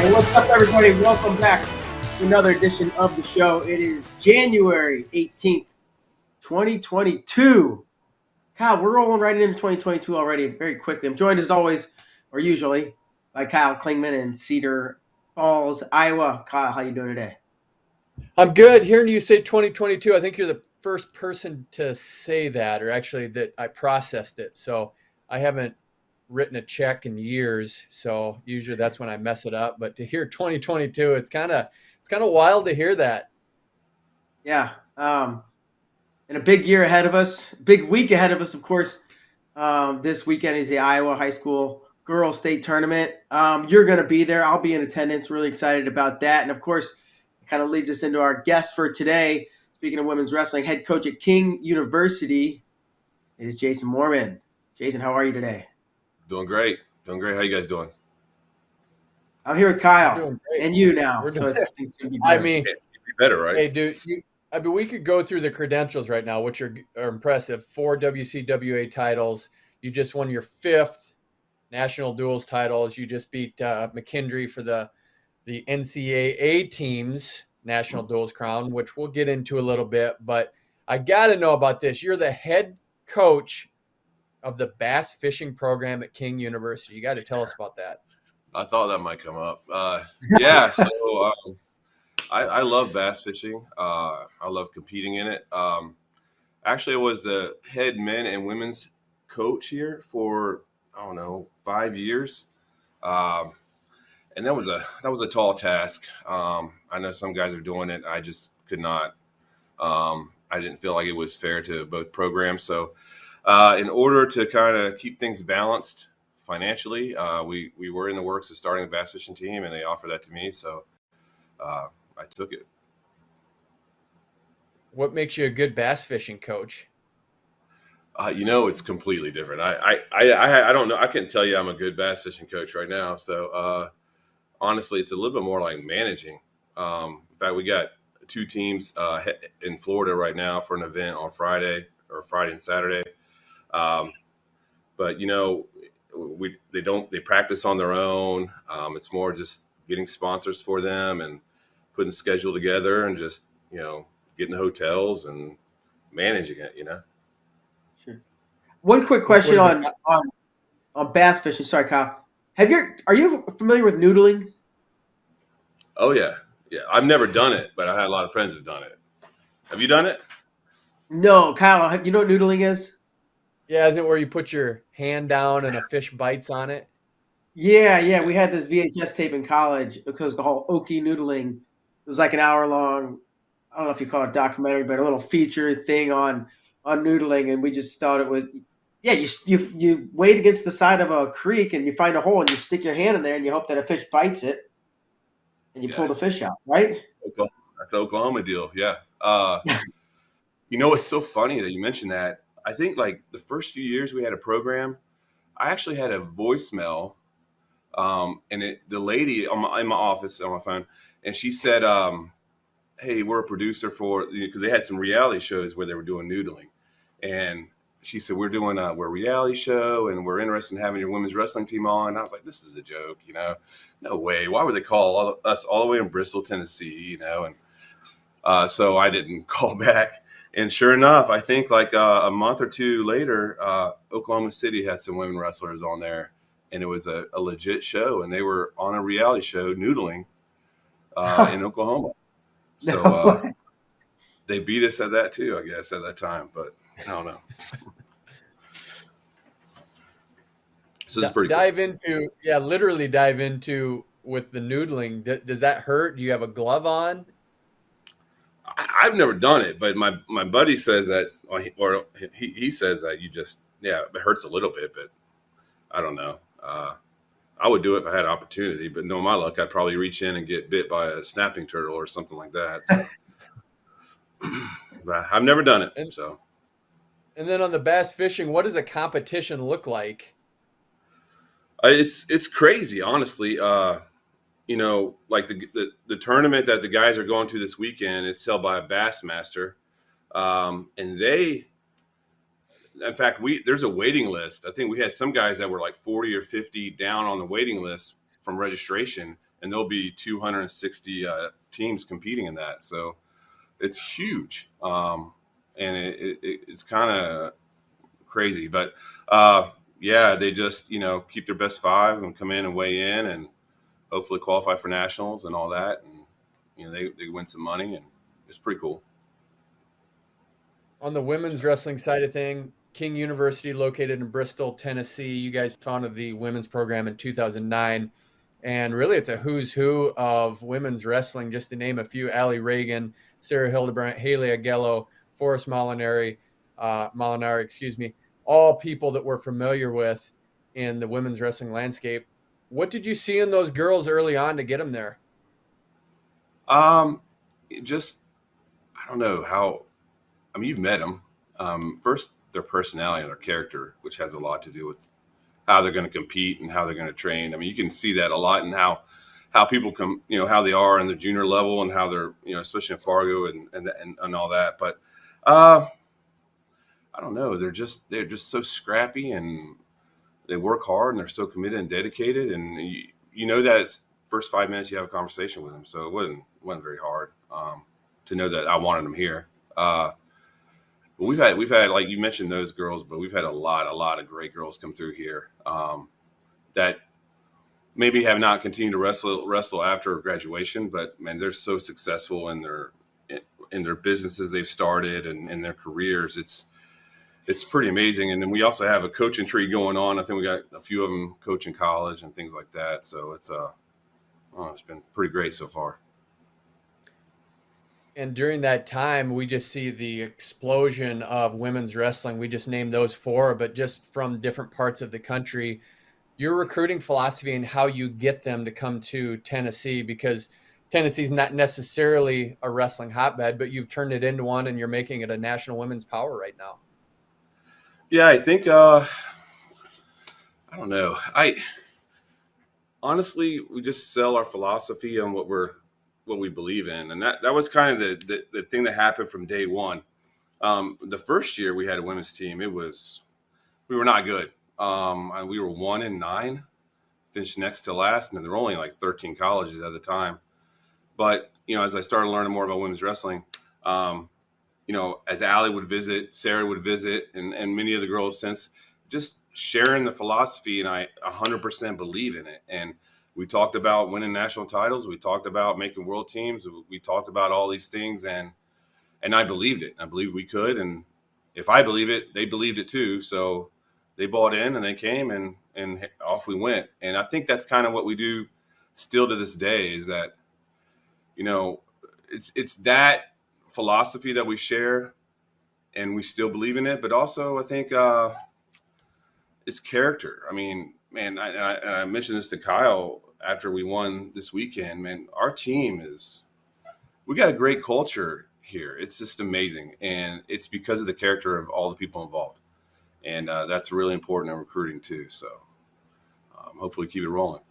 Hey, what's up, everybody? Welcome back to another edition of the show. It is January 18th, 2022. Kyle, we're rolling right into 2022 already very quickly. I'm joined as always, or usually, by Kyle Klingman in Cedar Falls, Iowa. Kyle, how you doing today? I'm good. Hearing you say 2022, I think you're the first person to say that, or actually that I processed it. So I haven't written a check in years. So usually that's when I mess it up. But to hear 2022, it's kind of wild to hear that. Yeah, and a big year ahead of us, big week ahead of us, of course. This weekend is the Iowa High School Girls State Tournament. You're going to be there. I'll be in attendance. Really excited about that. And of course, it kind of leads us into our guest for today. Speaking of women's wrestling, head coach at King University, it is Jason Moorman. Jason, how are you today? Doing great. Doing great. How you guys doing? I'm here with We're Kyle doing great. and you now. We're So doing. it's going to be I better. mean, Can't be better, right? hey, dude, we could go through the credentials right now, which are impressive. 4 WCWA titles. You just won your 5th national duels titles. You just beat McKendree for the NCAA team's national duels crown, which we'll get into a little bit. But I got to know about this. You're the head coach of the bass fishing program at King University. You got to tell us about that. I thought that might come up. Yeah. So I love bass fishing. I love competing in it. Actually, I was the head men and women's coach here for 5 years. Um, and that was a tall task. I know some guys are doing it. I just could not. I didn't feel like it was fair to both programs. So, in order to kind of keep things balanced financially, we were in the works of starting a bass fishing team, and they offered that to me. So, I took it. What makes you a good bass fishing coach? It's completely different. I don't know. I can't tell you I'm a good bass fishing coach right now. So, honestly, it's a little bit more like managing. In fact, we got 2 teams in Florida right now for an event on Friday and Saturday. Um, but they practice on their own. It's more just getting sponsors for them and putting a schedule together and just getting hotels and managing it. Sure. One quick What question is it? on bass fishing. Sorry, Kyle. Are you familiar with noodling? Oh yeah, yeah. I've never done it, but I had a lot of friends who've done it. Have you done it? No, Kyle. You know what noodling is? Yeah, isn't it where you put your hand down and a fish bites on it? Yeah. Yeah. We had this VHS tape in college. It was called Okie Noodling. It was like an hour long. I don't know if you call it documentary, but a little feature thing on noodling, and we just thought it was. Yeah, you wade against the side of a creek and you find a hole and you stick your hand in there and you hope that a fish bites it and you Yeah. pull the fish out, right? Oklahoma. That's the Oklahoma deal. Yeah. It's so funny that you mentioned that. I think like the first few years we had a program, I actually had a voicemail, the lady in my office on my phone, and she said, "Hey, we're a producer for," because they had some reality shows where they were doing noodling, and she said, we're a reality show, and we're interested in having your women's wrestling team on." And I was like, "This is a joke, no way. Why would they call us all the way in Bristol, Tennessee, and." So I didn't call back. And sure enough, I think like a month or two later, Oklahoma City had some women wrestlers on there, and it was a legit show, and they were on a reality show noodling in Oklahoma. So No. they beat us at that too, I guess, at that time. But I don't know. So it's pretty cool. Literally dive into with the noodling. Does that hurt? Do you have a glove on? I've never done it, but my buddy says that, or he says that it hurts a little bit, but I don't know. I would do it if I had an opportunity, but no, my luck, I'd probably reach in and get bit by a snapping turtle or something like that. So but I've never done it. And So and then on the bass fishing, what does a competition look like? it's crazy, honestly. Like the tournament that the guys are going to this weekend, it's held by a Bassmaster. And in fact, there's a waiting list. I think we had some guys that were like 40 or 50 down on the waiting list from registration, and there'll be 260 teams competing in that. So it's huge, and it's kind of crazy. But yeah, they just keep their best five and come in and weigh in and hopefully qualify for nationals and all that, and they win some money, and it's pretty cool. On the women's wrestling side of thing, King University, located in Bristol, Tennessee, you guys founded the women's program in 2009. And really, it's a who's who of women's wrestling, just to name a few: Allie Reagan, Sarah Hildebrandt, Haley Agello, Forrest Molinari, excuse me, all people that we're familiar with in the women's wrestling landscape. What did you see in those girls early on to get them there? Just I don't know how. I mean, you've met them. First, their personality and their character, which has a lot to do with how they're going to compete and how they're going to train. I mean, you can see that a lot in how people come, how they are in the junior level and how they're, especially in Fargo and all that. But I don't know. They're just so scrappy, and they work hard, and they're so committed and dedicated. And you know that it's first 5 minutes you have a conversation with them, so it wasn't very hard to know that I wanted them here. But we've had like you mentioned those girls, but we've had a lot of great girls come through here that maybe have not continued to wrestle after graduation, but man, they're so successful in their businesses they've started and in their careers. It's pretty amazing. And then we also have a coaching tree going on. I think we got a few of them coaching college and things like that. So it's been pretty great so far. And during that time, we just see the explosion of women's wrestling. We just named those four, but just from different parts of the country. Your recruiting philosophy and how you get them to come to Tennessee, because Tennessee's not necessarily a wrestling hotbed, but you've turned it into one and you're making it a national women's power right now. Yeah, I think I don't know. I honestly, we just sell our philosophy on what we believe in, and that was kind of the thing that happened from day one. The first year we had a women's team, we were not good. And we were 1-9, finished next to last, and there were only like 13 colleges at the time. But as I started learning more about women's wrestling, as Allie would visit, Sarah would visit, and many of the girls since, just sharing the philosophy, and I 100% believe in it. And we talked about winning national titles. We talked about making world teams. We talked about all these things, and I believed it. I believed we could, and if I believe it, they believed it too. So they bought in, and they came, and off we went. And I think that's kind of what we do still to this day, is that it's that philosophy that we share, and we still believe in it. But also, I think it's character. I mean, man, I mentioned this to Kyle after we won this weekend. Man, our team we got a great culture here. It's just amazing, and it's because of the character of all the people involved, and that's really important in recruiting too. So hopefully, keep it rolling.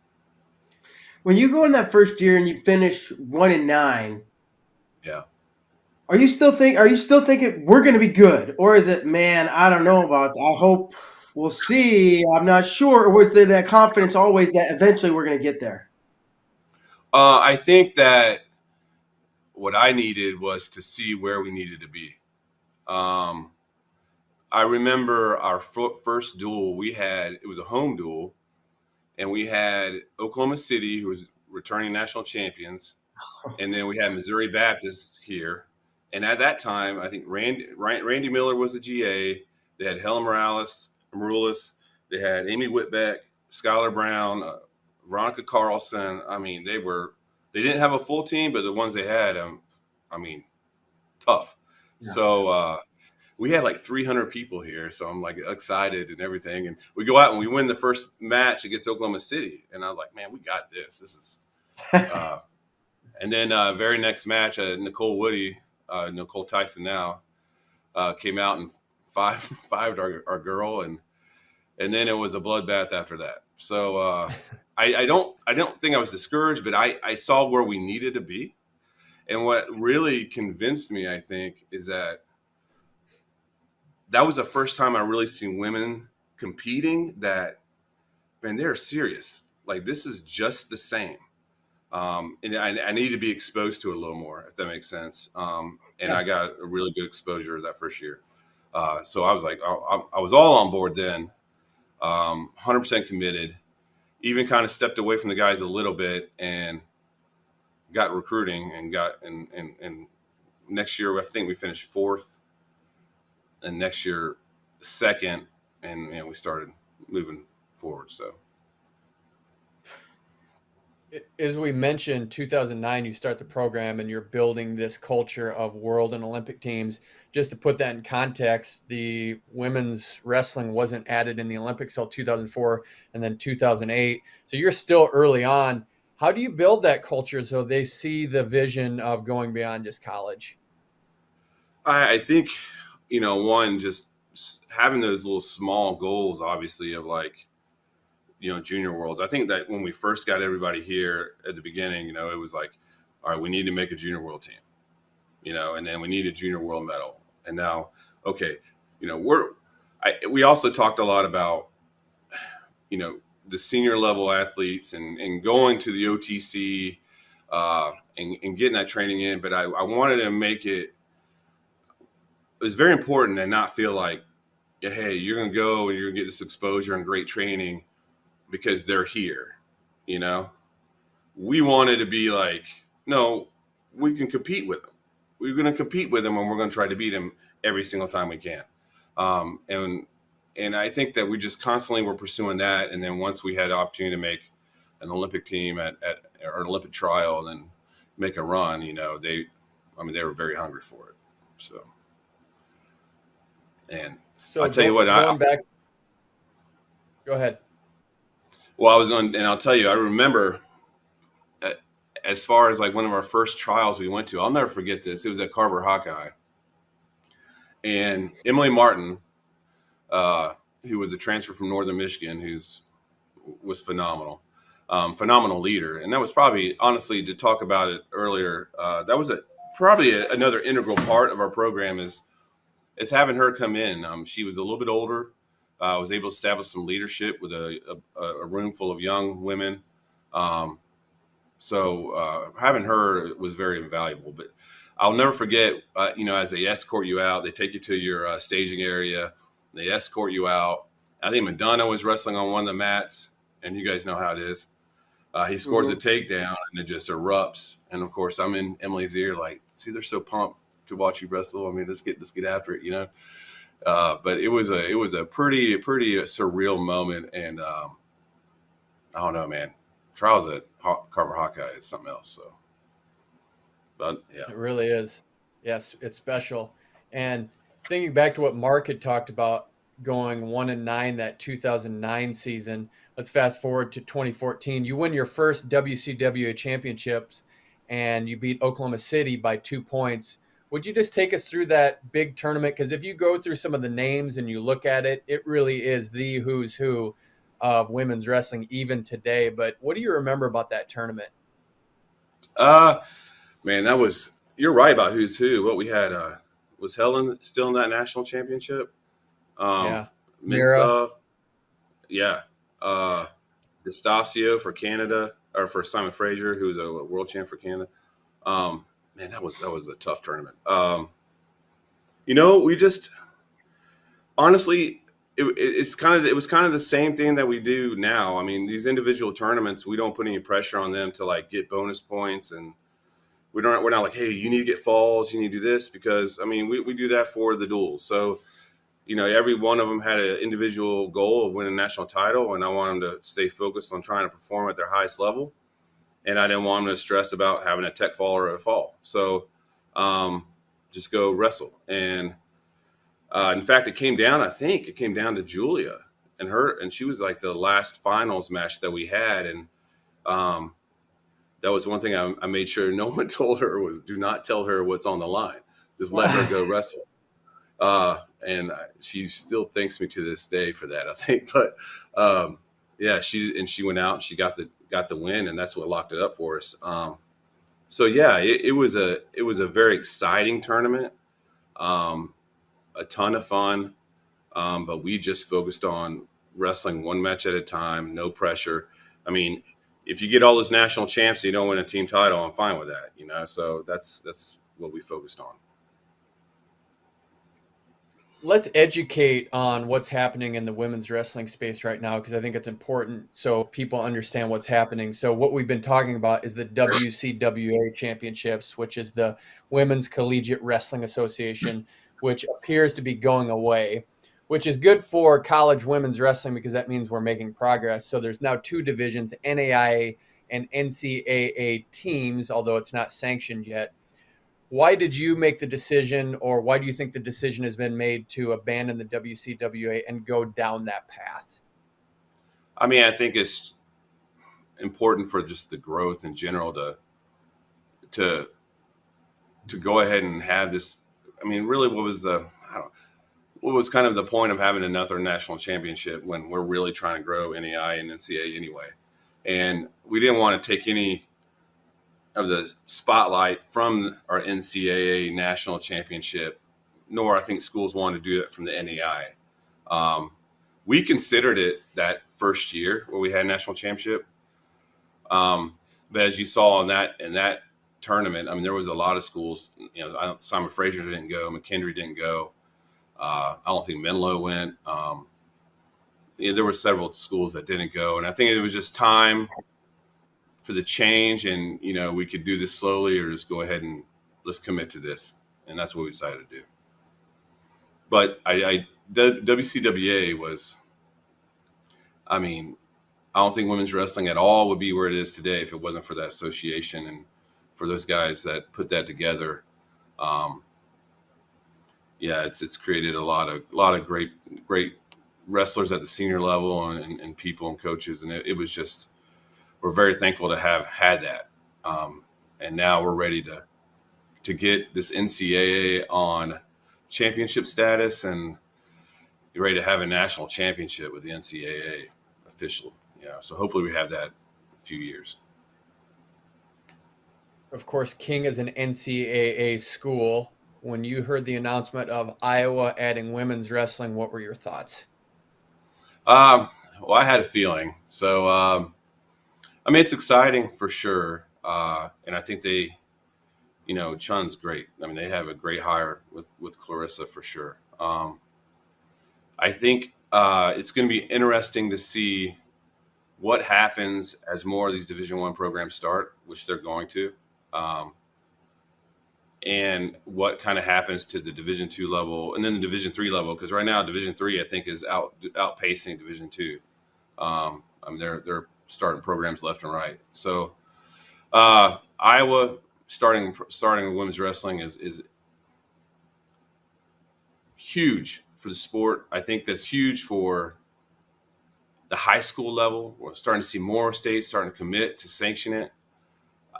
When you go in that first year and you finish 1-9, Yeah. are you still thinking we're going to be good, or is it, man, I don't know about that. I hope we'll see. I'm not sure. Or was there that confidence always that eventually we're going to get there? I think that what I needed was to see where we needed to be. I remember our first duel we had. It was a home duel, and we had Oklahoma City, who was returning national champions, and then we had Missouri Baptist here. And at that time, I think Randy Miller was the GA. They had Helen Maroulis. They had Amy Whitbeck, Skylar Brown, Veronica Carlson. I mean, they didn't have a full team, but the ones they had, tough. Yeah. So we had like 300 people here. So I'm like excited and everything. And we go out and we win the first match against Oklahoma City. And I was like, man, we got this. This is and then very next match, Nicole Tyson now, came out and fived our girl, and then it was a bloodbath after that. So I don't think I was discouraged, but I saw where we needed to be, and what really convinced me, I think, is that was the first time I really seen women competing that, man, they're serious. Like, this is just the same. And I needed to be exposed to it a little more, if that makes sense. And I got a really good exposure that first year. So I was like, I was all on board then, 100% committed. Even kind of stepped away from the guys a little bit and got recruiting and next year I think we finished fourth, and next year second, and we started moving forward. So As we mentioned, 2009, you start the program and you're building this culture of world and Olympic teams. Just to put that in context, the women's wrestling wasn't added in the Olympics till 2004 and then 2008. So you're still early on. How do you build that culture so they see the vision of going beyond just college? I think, one, just having those little small goals, obviously, of like, junior worlds. I think that when we first got everybody here at the beginning, it was like, all right, we need to make a junior world team, and then we need a junior world medal. And now, okay, we also talked a lot about, the senior level athletes and going to the OTC and getting that training in. But I wanted to make it was very important to not feel like, hey, you're going to go and you're going to get this exposure and great training because they're here. We wanted to be like, no, we can compete with them. We're going to compete with them, and we're going to try to beat them every single time we can. And I think that we just constantly were pursuing that. And then once we had the opportunity to make an Olympic team at or an Olympic trial and then make a run, they were very hungry for it. So, and So I'll tell you what, going back, go ahead. Well, I was on, and I'll tell you, I remember as far as like one of our first trials we went to, I'll never forget this. It was at Carver Hawkeye. And Emily Martin, who was a transfer from Northern Michigan, was phenomenal, phenomenal leader. And that was probably, honestly, to talk about it earlier, that was probably another integral part of our program is having her come in. She was a little bit older. Was able to establish some leadership with a room full of young women. So having her was very invaluable. But I'll never forget, as they escort you out, they take you to your staging area. They escort you out. I think Madonna was wrestling on one of the mats, and you guys know how it is. He scores a takedown, and it just erupts. And of course, I'm in Emily's ear, like, see, they're so pumped to watch you wrestle. I mean, let's get after it, But it was a pretty surreal moment, and I don't know, man. Trials at Carver Hawkeye is something else. So, but yeah, It really is. Yes, it's special. And thinking back to what Mark had talked about going 1-9 that 2009 season, let's fast forward to 2014. You win your first WCWA championships and you beat Oklahoma City by 2 points. Would you just take us through that big tournament? Because if you go through some of the names and you look at it, it really is the who's who of women's wrestling even today. But what do you remember about that tournament? man, you're right about who's who. What we had was Helen still in that national championship. Yeah. Mira. Mensah, yeah. D'Estasio for Canada, or for Simon Fraser, who's a world champ for Canada. Man, that was a tough tournament. We just honestly, it was kind of the same thing that we do now. I mean, these individual tournaments, we don't put any pressure on them to like get bonus points, and we're not like, hey, you need to get falls, you need to do this, because I mean, we do that for the duels. So, every one of them had an individual goal of winning a national title, and I want them to stay focused on trying to perform at their highest level. And I didn't want them to stress about having a tech fall or a fall. So just go wrestle. And in fact, it came down to Julia and she was like the last finals match that we had. And that was one thing I made sure no one told her was, do not tell her what's on the line. Just let her go wrestle. And she still thanks me to this day for that, I think. But yeah, she went out and she got the win, and that's what locked it up for us. So yeah, it was a very exciting tournament, a ton of fun, but we just focused on wrestling one match at a time, no pressure. I mean, if you get all those national champs and you don't win a team title, I'm fine with that, you know. So that's what we focused on. Let's educate on what's happening in the women's wrestling space right now, because I think it's important so people understand what's happening. So what we've been talking about is the WCWA championships, which is the Women's Collegiate Wrestling Association, which appears to be going away, which is good for college women's wrestling because that means we're making progress. So there's now two divisions, NAIA and NCAA teams, although it's not sanctioned yet. Why did you make the decision, or why do you think the decision has been made to abandon the WCWA and go down that path? I mean, I think it's important for just the growth in general to to go ahead and have this. I mean, really, what was kind of the point of having another national championship when we're really trying to grow NAI and NCAA anyway? And we didn't want to take any of the spotlight from our NCAA national championship, nor I think schools want to do it from the NAI. We considered it that first year where we had national championship. But as you saw in that tournament, I mean, there was a lot of schools. You know, Simon Fraser didn't go, McKendree didn't go. I don't think Menlo went. There were several schools that didn't go, and I think it was just time for the change. And you know, we could do this slowly, or just go ahead and let's commit to this, and that's what we decided to do. But the WCWA was, I mean, I don't think women's wrestling at all would be where it is today if it wasn't for that association and for those guys that put that together. Yeah, it's created a lot of great wrestlers at the senior level and people and coaches, and it was just, we're very thankful to have had that, and now we're ready to get this NCAA on championship status, and you're ready to have a national championship with the NCAA official. Yeah, so hopefully we have that in a few years. Of course, King is an NCAA school. When you heard the announcement of Iowa adding women's wrestling, what were your thoughts? Well, I had a feeling. So, I mean, it's exciting for sure. And I think Chun's great. I mean, they have a great hire with Clarissa for sure. I think it's going to be interesting to see what happens as more of these Division I programs start, which they're going to, and what kind of happens to the Division II level and then the Division III level. Because right now, Division III, I think, is outpacing Division II. I mean, they're starting programs left and right. So Iowa starting women's wrestling is huge for the sport. I think that's huge for the high school level. We're starting to see more states starting to commit to sanction it.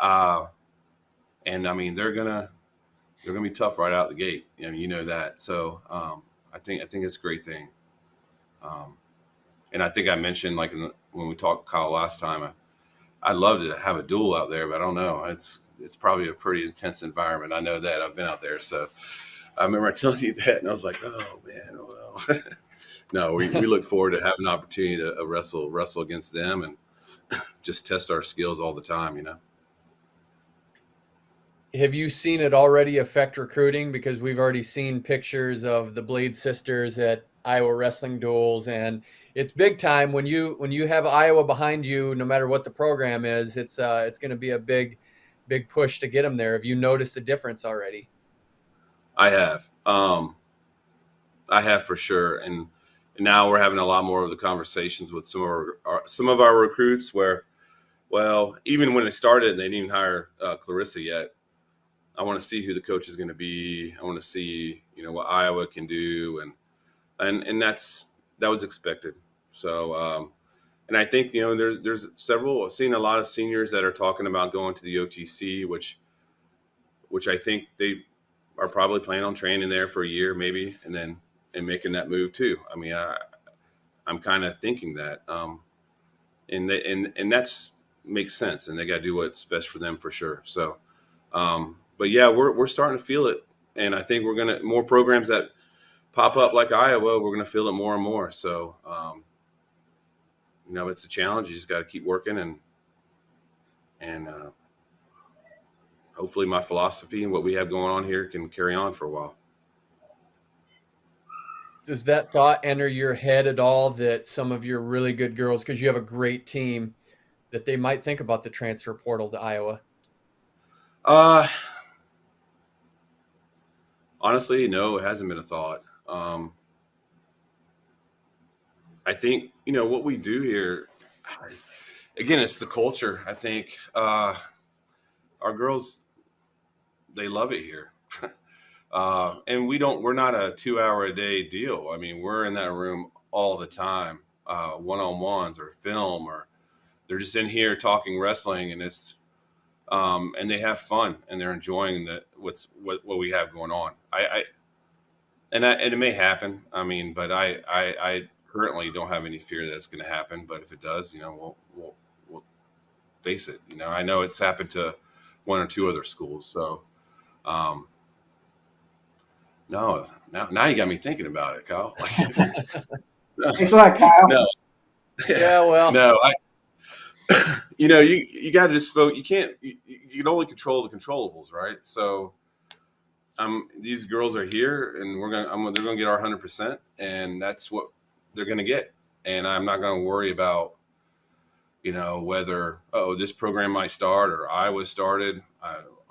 And I mean, they're gonna be tough right out the gate. I mean, you know that. So I think it's a great thing. And I think I mentioned, like, when we talked Kyle last time, I'd love to have a duel out there, but I don't know. It's probably a pretty intense environment. I know that. I've been out there. So I remember telling you that, and I was like, oh man, well. No, we look forward to having an opportunity to wrestle against them and just test our skills all the time, you know. Have you seen it already affect recruiting? Because we've already seen pictures of the Blade sisters at Iowa wrestling duels, and it's big time when you have Iowa behind you. No matter what the program is, it's going to be a big push to get them there. Have you noticed a difference already? I have. I have for sure, and now we're having a lot more of the conversations with some of our recruits where, well, even when it started, they didn't even hire Clarissa yet. I want to see who the coach is going to be. I want to see, what Iowa can do, and that was expected. So, and I think there's several. I've seen a lot of seniors that are talking about going to the OTC, which I think they are probably planning on training there for a year, maybe, and making that move too. I mean, I'm kind of thinking that, and that's makes sense, and they got to do what's best for them for sure. So. But yeah, we're starting to feel it, and I think we're more programs that pop up like Iowa. We're gonna feel it more and more. So, it's a challenge. You just got to keep working, and and hopefully my philosophy and what we have going on here can carry on for a while. Does that thought enter your head at all that some of your really good girls, because you have a great team, that they might think about the transfer portal to Iowa? Honestly, no, it hasn't been a thought. I think, what we do here, again, it's the culture. I think our girls, they love it here. And we're not a 2 hour a day deal. I mean, we're in that room all the time, one-on-ones or film, or they're just in here talking wrestling, and and they have fun and they're enjoying what we have going on. And it may happen. I mean, but I currently don't have any fear that it's going to happen. But if it does, we'll face it. I know it's happened to one or two other schools. So, no, now you got me thinking about it, Kyle. Thanks a lot, Kyle. No, Yeah, well, no, you got to just vote. You can't. You can only control the controllables, right? So, these girls are here, and they're gonna get our 100%, and that's what they're gonna get. And I'm not gonna worry about, whether this program might start or I was started.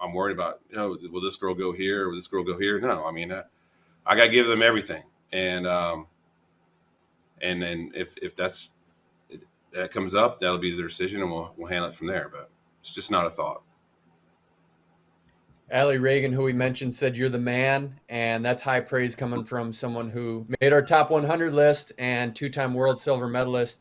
I'm worried about will this girl go here or will this girl go here? No, I mean I gotta give them everything, and then if that comes up, that'll be their decision, and we'll handle it from there. But it's just not a thought. Allie Reagan, who we mentioned, said you're the man, and that's high praise coming from someone who made our top 100 list and two-time world silver medalist.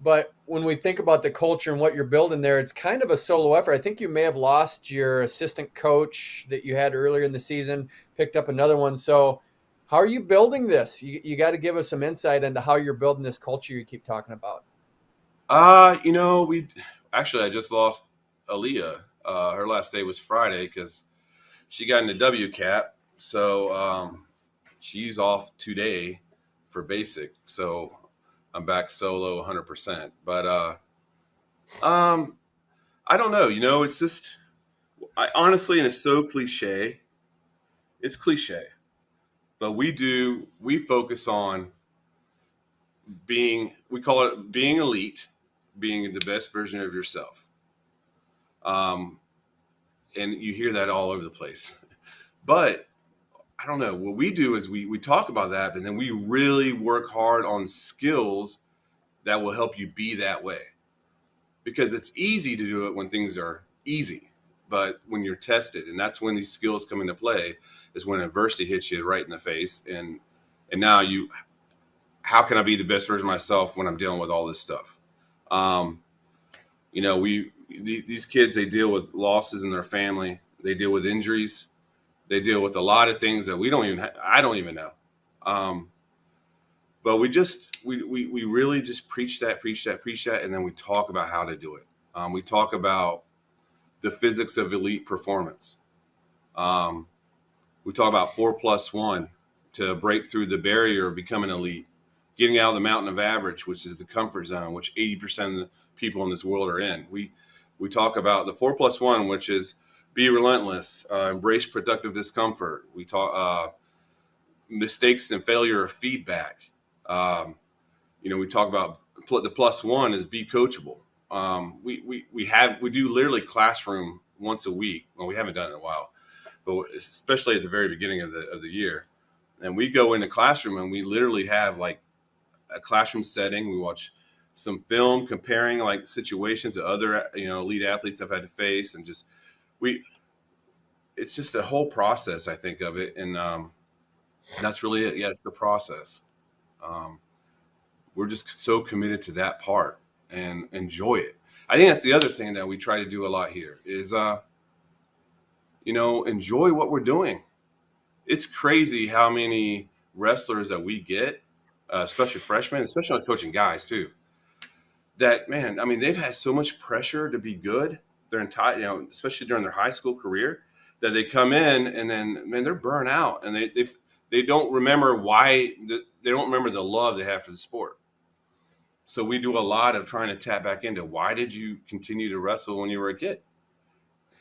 But when we think about the culture and what you're building there, it's kind of a solo effort. I think you may have lost your assistant coach that you had earlier in the season, picked up another one. So how are you building this? You got to give us some insight into how you're building this culture you keep talking about. I just lost Aaliyah. Her last day was Friday because she got into WCAP. So she's off today for basic. So I'm back solo 100%. But I don't know. It's just honestly, and it's so cliche. It's cliche. But we focus on we call it being elite, being the best version of yourself. And you hear that all over the place. But I don't know. What we do is we talk about that, but then we really work hard on skills that will help you be that way. Because it's easy to do it when things are easy, but when you're tested, and that's when these skills come into play, is when adversity hits you right in the face, and now how can I be the best version of myself when I'm dealing with all this stuff? These kids, they deal with losses in their family, they deal with injuries, they deal with a lot of things that I don't even know. But we really just preach that, and then we talk about how to do it. We talk about the physics of elite performance. We talk about 4+1 to break through the barrier of becoming elite, getting out of the mountain of average, which is the comfort zone, which 80% of the people in this world are in. We talk about the 4+1, which is be relentless, embrace productive discomfort. We talk mistakes and failure of feedback. We talk about the +1 is be coachable. We do literally classroom once a week. Well, we haven't done it in a while, but especially at the very beginning of the year. And we go in the classroom and we literally have like a classroom setting. We watch some film comparing like situations that other, elite athletes have had to face, and it's just a whole process, I think, of it. And that's really it. Yeah, it's the process. We're just so committed to that part and enjoy it. I think that's the other thing that we try to do a lot here is, enjoy what we're doing. It's crazy how many wrestlers that we get, especially freshmen, especially on coaching guys too, that, man, I mean, they've had so much pressure to be good their entire, especially during their high school career, that they come in and then, man, they're burnt out, and they don't remember they don't remember the love they have for the sport. So we do a lot of trying to tap back into why did you continue to wrestle when you were a kid?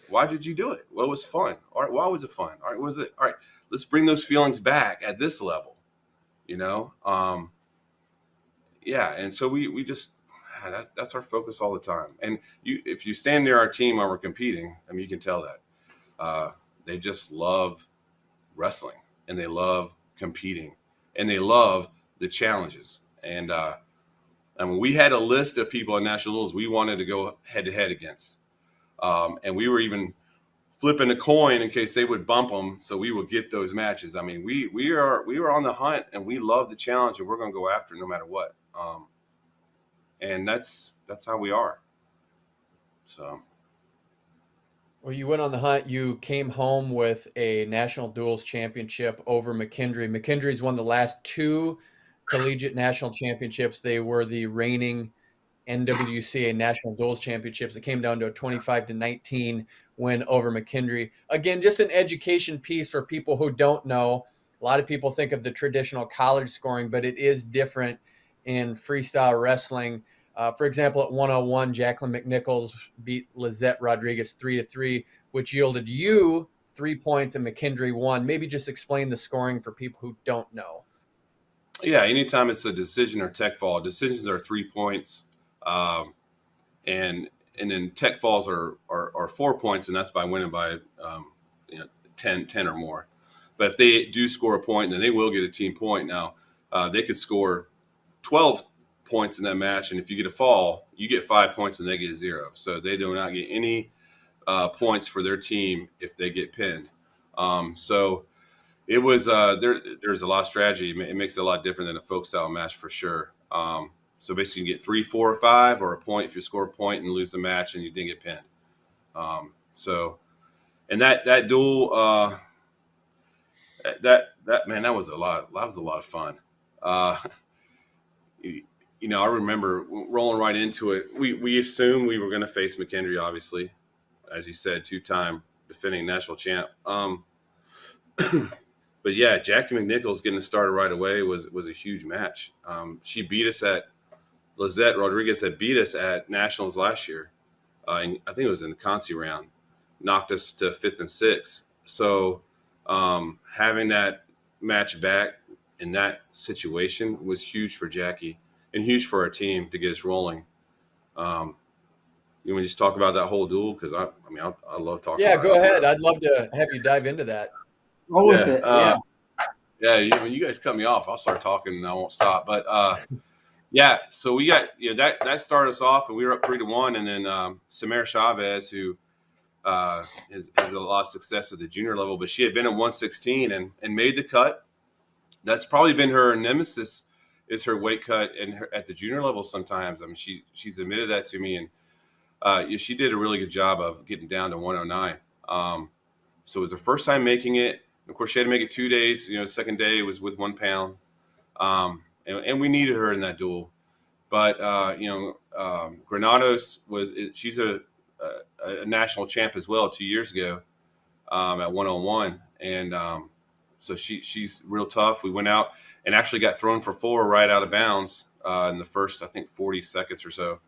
Why did you do it? Well, it was fun. All right, why was it fun? All right, was it all right? Let's bring those feelings back at this level. You know, yeah. And so we just that's our focus all the time. And if you stand near our team when we're competing, I mean, you can tell that they just love wrestling and they love competing and they love the challenges. And I mean, we had a list of people in national duels we wanted to go head to head against, and we were even flipping a coin in case they would bump them, so we would get those matches. I mean, we were on the hunt, and we love the challenge, and we're going to go after it no matter what. And that's how we are. So. Well, you went on the hunt. You came home with a national duels championship over McKendree. McKendree's won the last 2 collegiate national championships. They were the reigning NWCA National Duels Championships. It came down to a 25-19 win over McKendree. Again, just an education piece for people who don't know. A lot of people think of the traditional college scoring, but it is different in freestyle wrestling. For example, at 101, Jacqueline McNichols beat Lizette Rodriguez 3-3, which yielded you 3 points and McKendree 1. Maybe just explain the scoring for people who don't know. Yeah, anytime it's a decision or tech fall, decisions are 3 points. And then tech falls are 4 points, and that's by winning by 10 or more. But if they do score a point, then they will get a team point. Now, they could score 12 points in that match, and if you get a fall, you get 5 points and they get 0. So they do not get any points for their team if they get pinned. So it was there's a lot of strategy. It makes it a lot different than a folk style match for sure. So basically, you get 3, 4, or 5, or a point if you score a point and lose the match and you didn't get pinned. And that duel, that man, that was a lot. That was a lot of fun. I remember rolling right into it. We assumed we were going to face McKendree, obviously, as you said, 2-time defending national champ. But yeah, Jackie McNichols getting started right away was a huge match. She beat us at Lizette Rodriguez had beat us at nationals last year. And I think it was in the Conci round, knocked us to 5th and 6th. So having that match back in that situation was huge for Jackie and huge for our team to get us rolling. You want to just talk about that whole duel? Because I love talking about it. Yeah, go ahead. I'd love to have you dive into that. Roll with it. Yeah, when you guys cut me off, I'll start talking and I won't stop. But yeah, so we got that started us off, and we were up 3-1, and then Samara Chavez, who has a lot of success at the junior level, but she had been at 116 and made the cut. That's probably been her nemesis, is her weight cut and at the junior level. Sometimes, I mean, she's admitted that to me, and she did a really good job of getting down to 109. So it was her first time making it. Of course, she had to make it 2 days. The second day was with 1 pound. And we needed her in that duel. But, Granados she's a national champ as well 2 years ago at 101. And so she's real tough. We went out and actually got thrown for 4 right out of bounds in the first, I think, 40 seconds or so.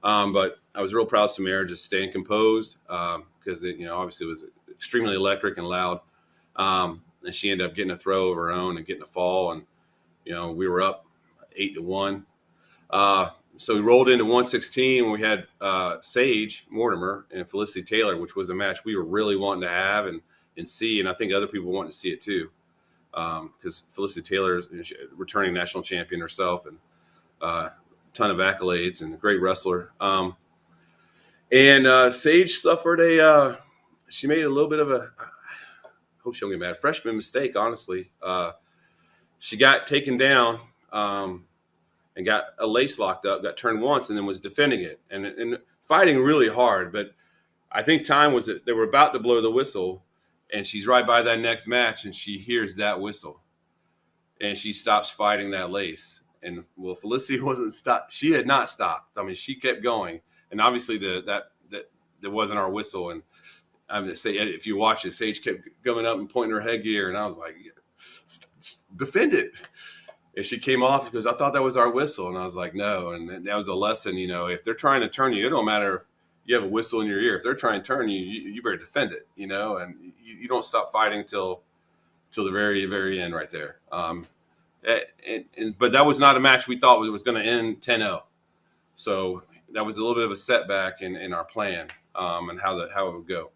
But I was real proud of Samara just staying composed because, obviously it was extremely electric and loud. And she ended up getting a throw of her own and getting a fall. And, we were up 8-1. So we rolled into 116 when we had Sage Mortimer and Felicity Taylor, which was a match we were really wanting to have and see. And I think other people wanted to see it too, because Felicity Taylor is returning national champion herself and a ton of accolades and a great wrestler. And Sage suffered she made a little bit of I hope she don't get mad, freshman mistake, honestly. She got taken down and got a lace locked up, got turned once, and then was defending it and fighting really hard. But I think time was that they were about to blow the whistle, and she's right by that next match, and she hears that whistle, and she stops fighting that lace. And Felicity wasn't stopped. She had not stopped. I mean, she kept going, and obviously that wasn't our whistle. And I'm going to say, if you watch it, Sage kept going up and pointing her headgear, and I was like, defend it. And she came off. She goes, I thought that was our whistle. And I was like, no. And that was a lesson, if they're trying to turn you, it don't matter if you have a whistle in your ear. If they're trying to turn you, you better defend it, and you don't stop fighting till the very, very end right there. But that was not a match we thought was going to end 10-0. So that was a little bit of a setback in our plan and how it would go.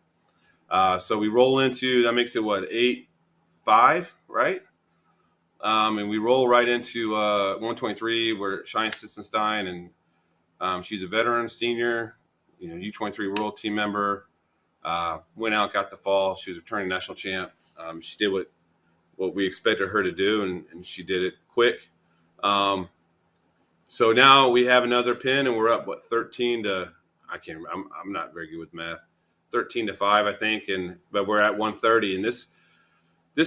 So we roll into, that makes it 8-5, right? And we roll right into 123 where Shine Sistenstein, and she's a veteran, senior, U23 World Team member, went out, got the fall. She was a returning national champ. She did what we expected her to do, and she did it quick. So now we have another pin, and we're up 13 to, I'm not very good with math, 13-5, I think, but we're at 130, and this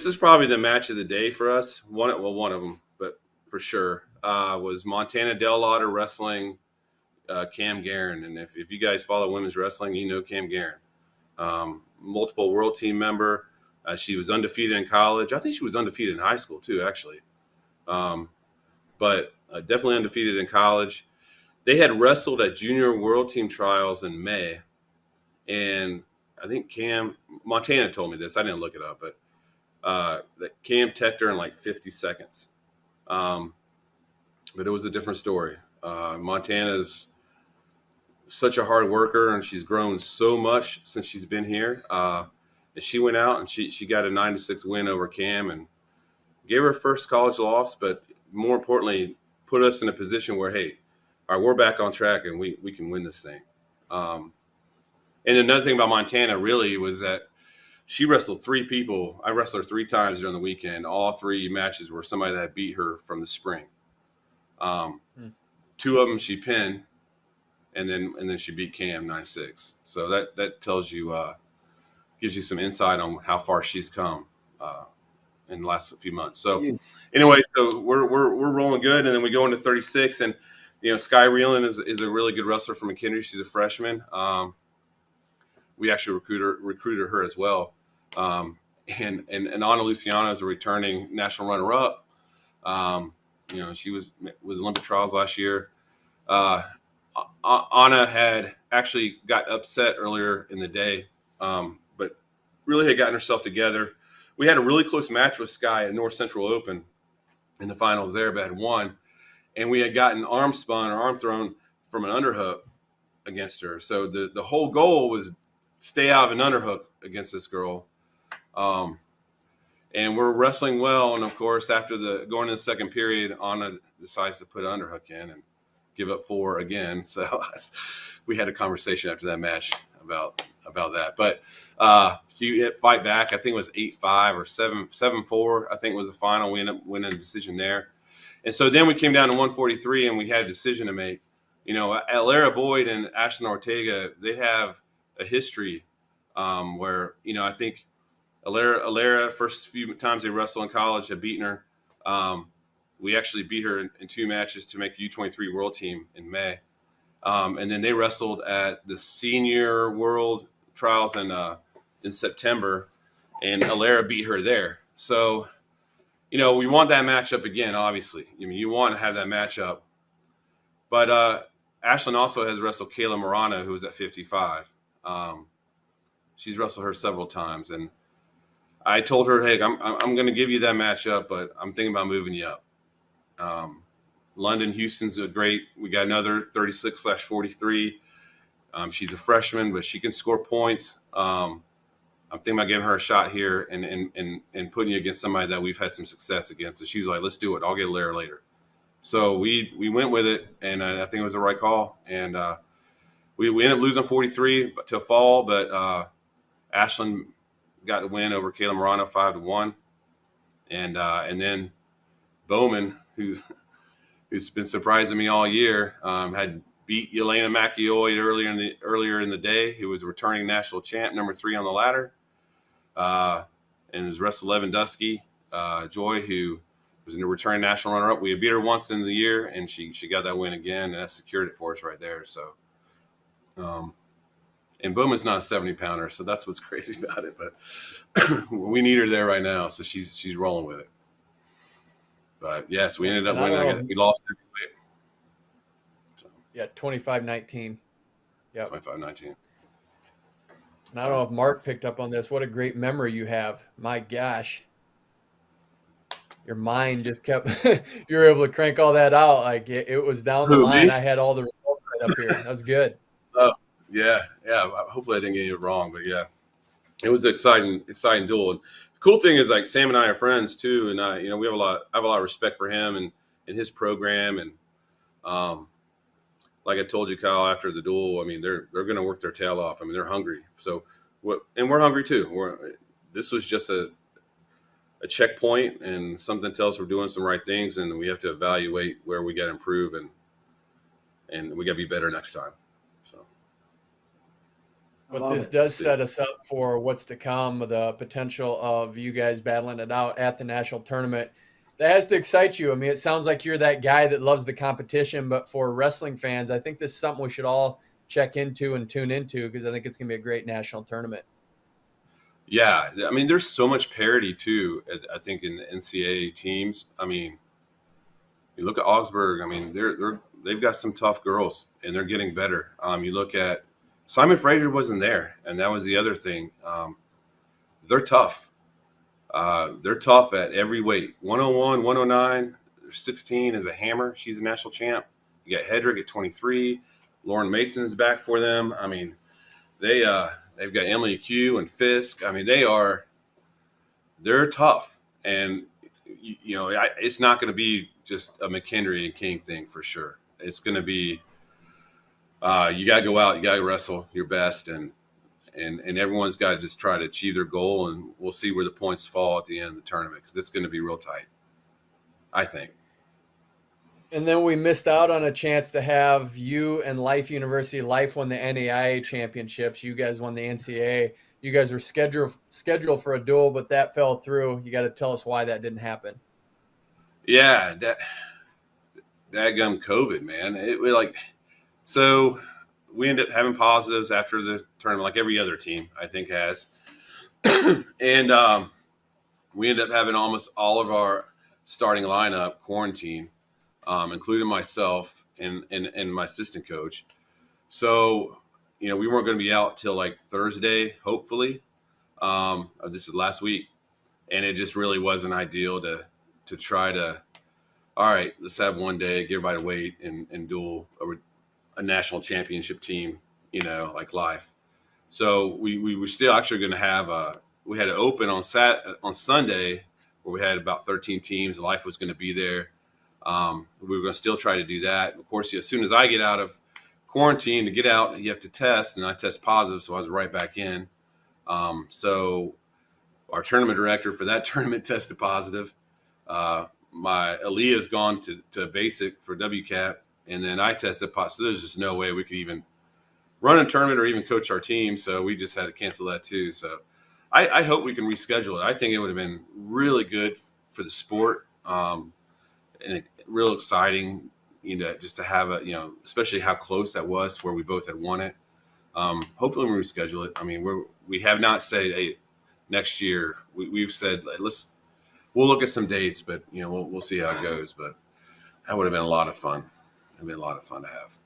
is probably the match of the day for us. One of them, but for sure, was Montana Del Lauder wrestling Cam Guerin. And if you guys follow women's wrestling, you know Cam Guerin. Multiple world team member. She was undefeated in college. I think she was undefeated in high school too, actually. But definitely undefeated in college. They had wrestled at junior world team trials in May. And I think Montana told me this. I didn't look it up, but that Cam teched her in like 50 seconds. But it was a different story. Montana's such a hard worker, and she's grown so much since she's been here. And she went out and she got a 9-6 win over Cam and gave her first college loss, but more importantly, put us in a position where, hey, all right, we're back on track and we can win this thing. And another thing about Montana really was that she wrestled 3 people. I wrestled her 3 times during the weekend. All 3 matches were somebody that beat her from the spring. 2 of them she pinned, and then she beat Cam 9-6. So that tells you, gives you some insight on how far she's come in the last few months. So anyway, so we're rolling good, and then we go into 36, and Sky Reeland is a really good wrestler from McKinley. She's a freshman. We actually recruited her as well. And Anna Luciano is a returning national runner-up. She was Olympic trials last year. Anna had actually got upset earlier in the day, but really had gotten herself together. We had a really close match with Sky at North Central Open in the finals there, but had won. And we had gotten arm spun or arm thrown from an underhook against her. So the whole goal was stay out of an underhook against this girl. And we're wrestling well. And of course, after going in the second period, Anna decides to put an underhook in and give up 4 again. So we had a conversation after that match about that. But she hit fight back. I think it was 8-5 or 7-4. I think was the final. We ended up winning a decision there. And so then we came down to 143, and we had a decision to make. Alara Boyd and Ashlyn Ortega, they have a history where, I think Alara, first few times they wrestled in college, had beaten her. We actually beat her in 2 matches to make a U23 World Team in May. And then they wrestled at the Senior World Trials in September, and Alara beat her there. So, we want that matchup again, obviously. You want to have that matchup. But Ashlyn also has wrestled Kayla Morano, who was at 55. She's wrestled her several times. And I told her, hey, I'm going to give you that matchup, but I'm thinking about moving you up. London Houston's we got another 36/43. She's a freshman, but she can score points. I'm thinking about giving her a shot here and putting you against somebody that we've had some success against. So she was like, let's do it. I'll get Lara later. So we went with it, and I think it was the right call. And we ended up losing 43 to fall, but Ashlyn got the win over Kayla Morano 5-1. And then Bowman, who's been surprising me all year, had beat Yelena McEoy earlier in the day, who was a returning national champ, number 3 on the ladder, and has wrestled Lewandowski, Joy, who was a returning national runner-up. We had beat her once in the year, and she got that win again, and that secured it for us right there. So, and Bowman's not a 70-pounder, so that's what's crazy about it. But we need her there right now, so she's rolling with it. But yes, we ended up And I don't winning. know. We lost every weight. So Yeah, 25-19. Yep. 25-19. And I don't know if Mark picked up on this. What a great memory you have. My gosh. Your mind just kept, you were able to crank all that out. Like it was down the Who, line. me? I had all the results right up here. That was good. Oh, yeah, yeah. Hopefully I didn't get it wrong, but yeah, it was an exciting duel. And the cool thing is, like, Sam and I are friends too, and we have I have a lot of respect for him and his program. And um, like I told you, Kyle, after the duel, I mean, they're going to work their tail off. I mean, they're hungry. So and we're hungry too. This was just a checkpoint, and something tells us we're doing some right things, and we have to evaluate where we got to improve, and we got to be better next time. So. But this does set us up for what's to come, the potential of you guys battling it out at the national tournament. That has to excite you. I mean, it sounds like you're that guy that loves the competition, but for wrestling fans, I think this is something we should all check into and tune into, because I think it's going to be a great national tournament. Yeah, I mean, there's so much parity too. I think in the NCAA teams. I mean, you look at Augsburg. I mean, they've got some tough girls, and they're getting better. You look at Simon Fraser wasn't there, and that was the other thing. They're tough. They're tough at every weight. 101, 109, 16 is a hammer. She's a national champ. You got Hedrick at 23. Lauren Mason's back for them. I mean, they've got Emily Q and Fisk. I mean, they're tough, and it's not going to be just a McKendry and King thing for sure. It's going to be you got to go out, you got to wrestle your best, and everyone's got to just try to achieve their goal, and we'll see where the points fall at the end of the tournament, because it's going to be real tight, I think. And then we missed out on a chance to have you and Life University. Life won the NAIA championships. You guys won the NCAA. You guys were scheduled for a duel, but that fell through. You got to tell us why that didn't happen. Yeah, that gum COVID, man. So we ended up having positives after the tournament, like every other team I think has, and we ended up having almost all of our starting lineup quarantine, including myself and my assistant coach. So, we weren't going to be out till like Thursday, hopefully. This is last week, and it just really wasn't ideal to try to. All right, let's have one day, get everybody to wait and duel a national championship team, like live. So we were still actually going to have we had it open on Sunday, where we had about 13 teams. Life was going to be there. We were going to still try to do that. Of course, as soon as I get out of quarantine, to get out, you have to test, and I test positive, so I was right back in. So our tournament director for that tournament tested positive. My Aaliyah's gone to basic for WCAP, and then I tested positive. So there's just no way we could even run a tournament or even coach our team. So we just had to cancel that too. So I hope we can reschedule it. I think it would have been really good for the sport, and real exciting, just to have especially how close that was, where we both had won it. Hopefully we reschedule it. I mean, we have not said, hey, next year. We've said, we'll look at some dates, but we'll see how it goes. But that would have been a lot of fun. It'd been a lot of fun to have.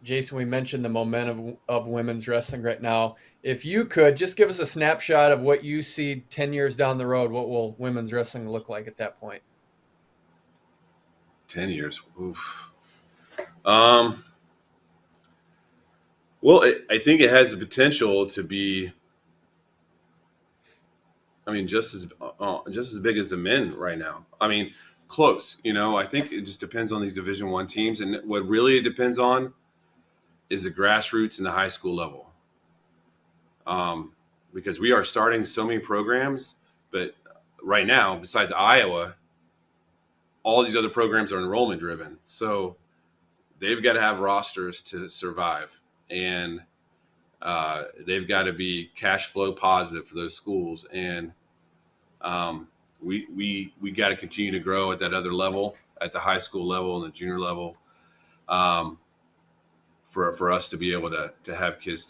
Jason, we mentioned the momentum of women's wrestling right now. If you could just give us a snapshot of what you see 10 years down the road, what will women's wrestling look like at that point? 10 years. Oof. Well, I think it has the potential to be, just as big as the men right now. I mean, close. I think it just depends on these Division I teams, and what really it depends on is the grassroots and the high school level. Because we are starting so many programs, but right now, besides Iowa, all these other programs are enrollment driven. So they've got to have rosters to survive, and they've got to be cash flow positive for those schools. And we got to continue to grow at that other level, at the high school level and the junior level, for us to be able to have kids